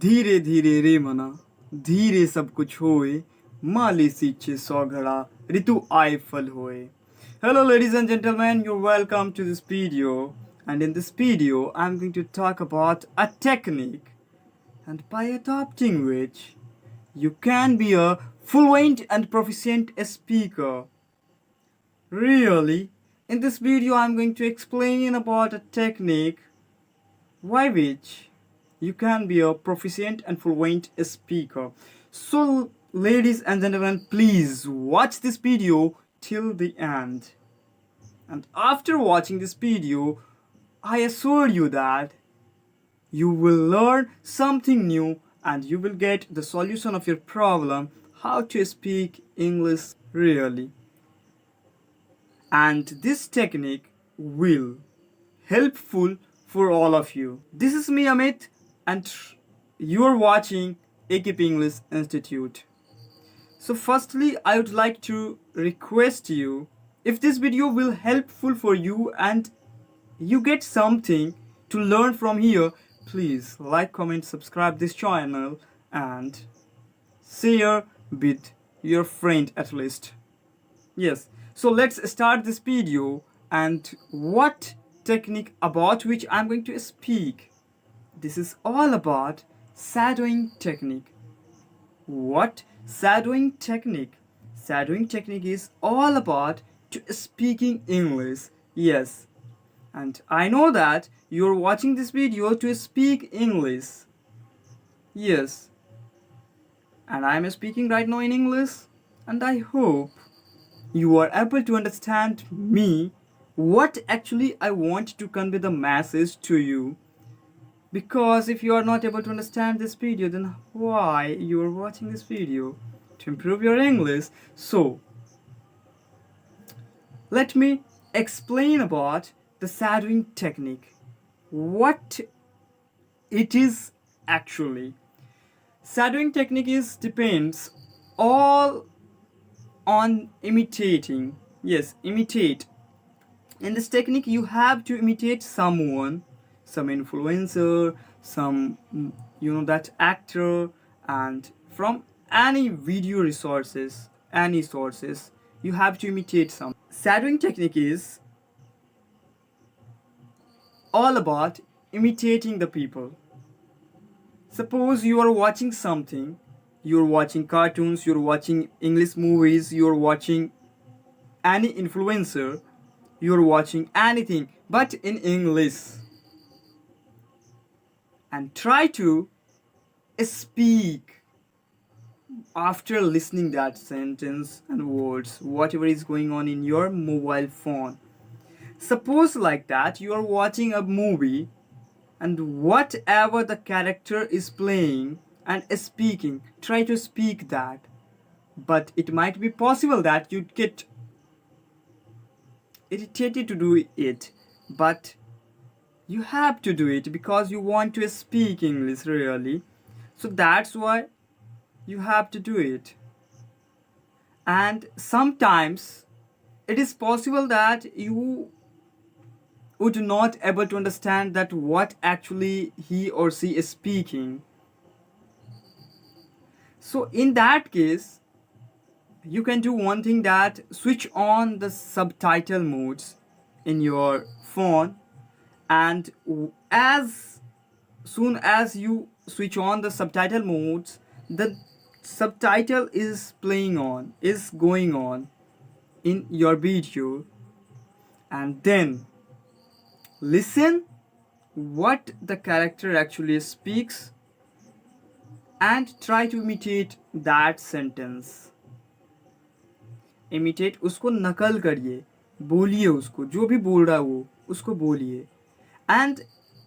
धीरे धीरे रे मना धीरे सब कुछ होए माली सींचे सौ घड़ा ऋतु आए फल होए. Hello ladies and gentlemen, you're welcome to this video, and in this video I'm going to talk about a technique, and by adopting which you can be a fluent and proficient speaker. Really, in this video I'm going to explain about a technique by which you can be a proficient and fluent speaker. So, ladies and gentlemen, please watch this video till the end. And after watching this video, I assure you that you will learn something new and you will get the solution of your problem how to speak English really. And this technique will helpful for all of you. This is me Amit, and you're watching AKP English Institute. So firstly, I would like to request you, if this video will helpful for you and you get something to learn from here, please like, comment, subscribe this channel and share with your friend at least. Yes, so let's start this video. And what technique about which I'm going to speak? This is all about shadowing technique. What? Shadowing technique. Shadowing technique is all about to speaking English. Yes. And I know that you're watching this video to speak English. Yes. And I'm speaking right now in English, and I hope you are able to understand me, what actually I want to convey the message to you. Because if you are not able to understand this video, then why you are watching this video? To improve your English. So let me explain about the shadowing technique. What it is actually. Shadowing technique is depends all on imitating. Yes, imitate. In this technique you have to imitate someone, some influencer, some that actor, and from any video resources, any sources, you have to imitate some. Shadowing technique is all about imitating the people. Suppose you are watching something, you're watching cartoons, you're watching English movies, you're watching any influencer, you're watching anything but in English, and try to speak after listening that sentence and words, whatever is going on in your mobile phone. Suppose like that you are watching a movie, and whatever the character is playing and speaking, try to speak that. But it might be possible that you get irritated to do it, but you have to do it because you want to speak English really. So that's why you have to do it. And sometimes it is possible that you would not able to understand that what actually he or she is speaking. So in that case, you can do one thing, that switch on the subtitle modes in your phone, and as soon as you switch on the subtitle modes, the subtitle is going on in your video, and then listen what the character actually speaks and try to imitate that sentence. Imitate, उसको नकल करिए, बोलिए, उसको जो भी बोल रहा है वो उसको बोलिए. एंड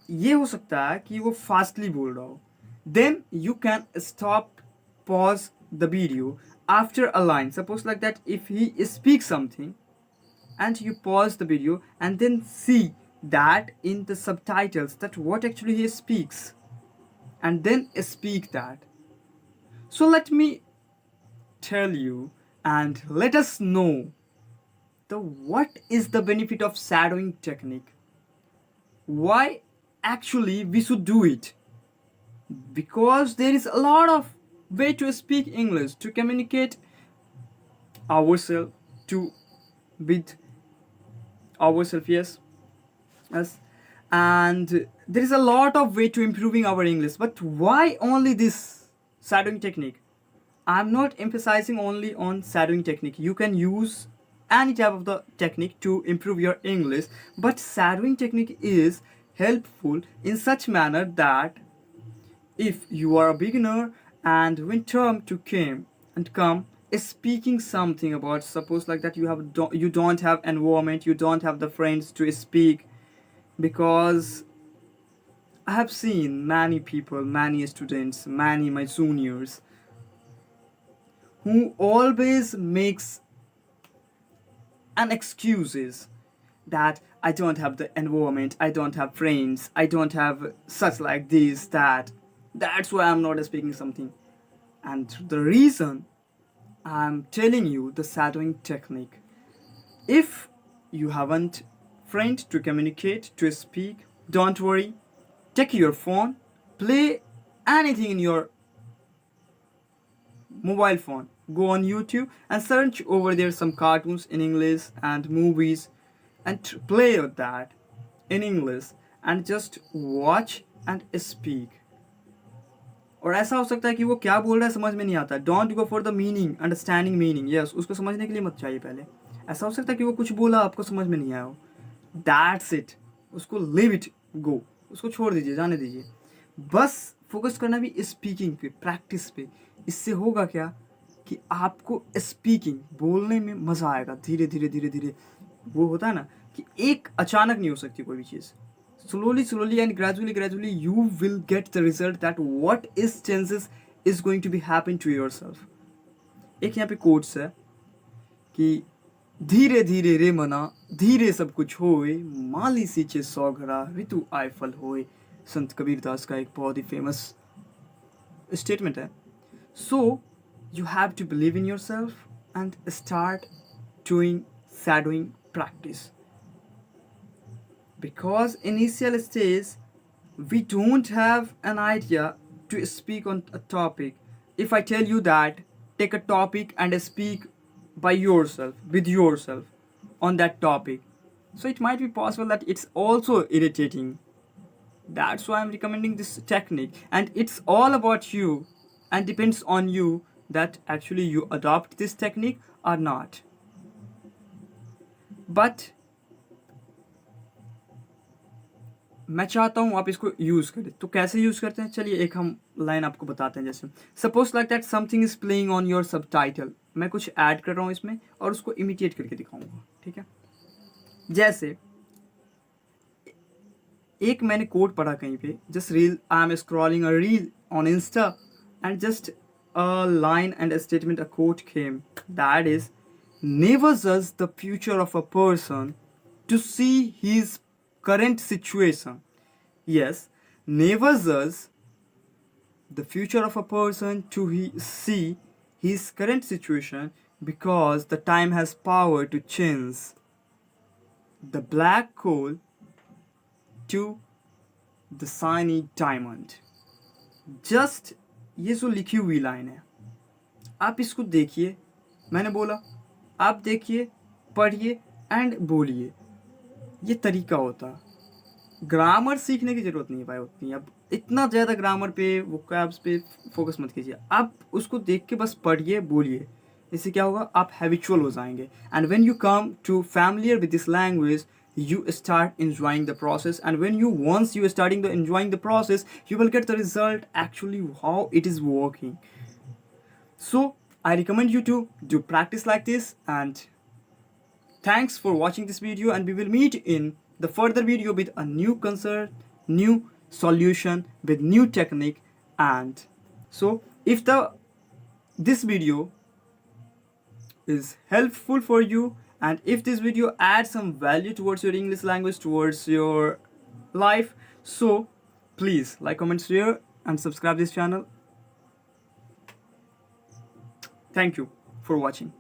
ये हो सकता है कि वो फास्टली बोल रहा हो, then you can stop, pause the video after a line. Suppose like that if he speak something and you pause the video and then see that in the subtitles that what actually he speaks, and then speak that. So let me tell you and let us know what is the benefit of shadowing technique, why actually we should do it. because there is a lot of way to speak English, to communicate ourselves, to with ourselves. Yes, and there is a lot of way to improving our English. But why only this shadowing technique? I'm not emphasizing only on shadowing technique. You can use any type of the technique to improve your English, but shadowing technique is helpful in such manner that if you are a beginner and when term to come speaking something about, suppose like that, you don't have environment, you don't have the friends to speak, because I have seen many people, many students, many my juniors who always makes an excuses that I don't have the environment, I don't have friends, I don't have such like this, that. That's why I'm not speaking something. And the reason I'm telling you the shadowing technique. If you haven't friend to communicate, to speak, don't worry. Take your phone, play anything in your mobile phone. Go on YouTube and search over there some cartoons in English and movies and play with that in English and just watch and speak. और ऐसा हो सकता है कि वो क्या बोल रहा है समझ में नहीं आता. Don't go for the meaning, understanding meaning. Yes, उसको समझने के लिए मत चाहिए पहले. ऐसा हो सकता है कि वो कुछ बोला आपको समझ में नहीं आया हो. That's it. उसको लिव इट गो. उसको छोड़ दीजिए, जाने दीजिए. बस फोकस करना भी स्पीकिंग पे, प्रैक्टिस पे. इससे होगा क्या कि आपको स्पीकिंग बोलने में मज़ा आएगा. धीरे धीरे धीरे धीरे. वो होता है ना कि एक अचानक नहीं हो सकती कोई भी चीज़. Slowly and gradually you will get the result that what is chances is going to be happen to yourself. एक यहाँ पे कोट्स है कि धीरे धीरे रे मना धीरे सब कुछ होए, माली सींचे सौ घड़ा ऋतु आय फल होए. संत कबीर दास का एक बहुत ही फेमस स्टेटमेंट है. So you have to believe in yourself and start doing shadowing practice. Because initial stage we don't have an idea to speak on a topic. If I tell you that take a topic and speak by yourself, with yourself on that topic, so it might be possible that it's also irritating. That's why I'm recommending this technique, and it's all about you and depends on you that actually you adopt this technique or not. But मैं चाहता हूँ आप इसको use करें. तो कैसे use करते हैं, चलिए एक हम लाइन आपको बताते हैं. जैसे suppose like that something is playing on your सब टाइटल. मैं कुछ ऐड कर रहा हूँ इसमें और उसको इमिटेट करके दिखाऊंगा. ठीक है, जैसे एक मैंने कोड पढ़ा कहीं पे, just reel, I am scrolling a reel on Insta and just a line and a statement, a quote came, that is never जज the future of a person to see his current situation. Yes, never judge the future of a person to see his current situation, because the time has power to change the black coal to the shiny diamond. Just ये जो लिखी हुई line है, आप इसको देखिए. मैंने बोला आप देखिए, पढ़िए एंड बोलिए. ये तरीका होता. ग्रामर सीखने की ज़रूरत नहीं है भाई उतनी. अब इतना ज़्यादा ग्रामर पे, वोकैब्स पे फोकस मत कीजिए. आप उसको देख के बस पढ़िए, बोलिए. इससे क्या होगा, आप हैबिचुअल हो जाएंगे. And when you come to familiar with this language, you start enjoying the process, and when you once you are starting the enjoying the process, you will get the result actually how it is working. So I recommend you to do practice like this, and thanks for watching this video, and we will meet in the further video with a new concept, new solution, with new technique. And so if this video is helpful for you, and if this video adds some value towards your English language, towards your life, so please like, comment, share and subscribe this channel. Thank you for watching.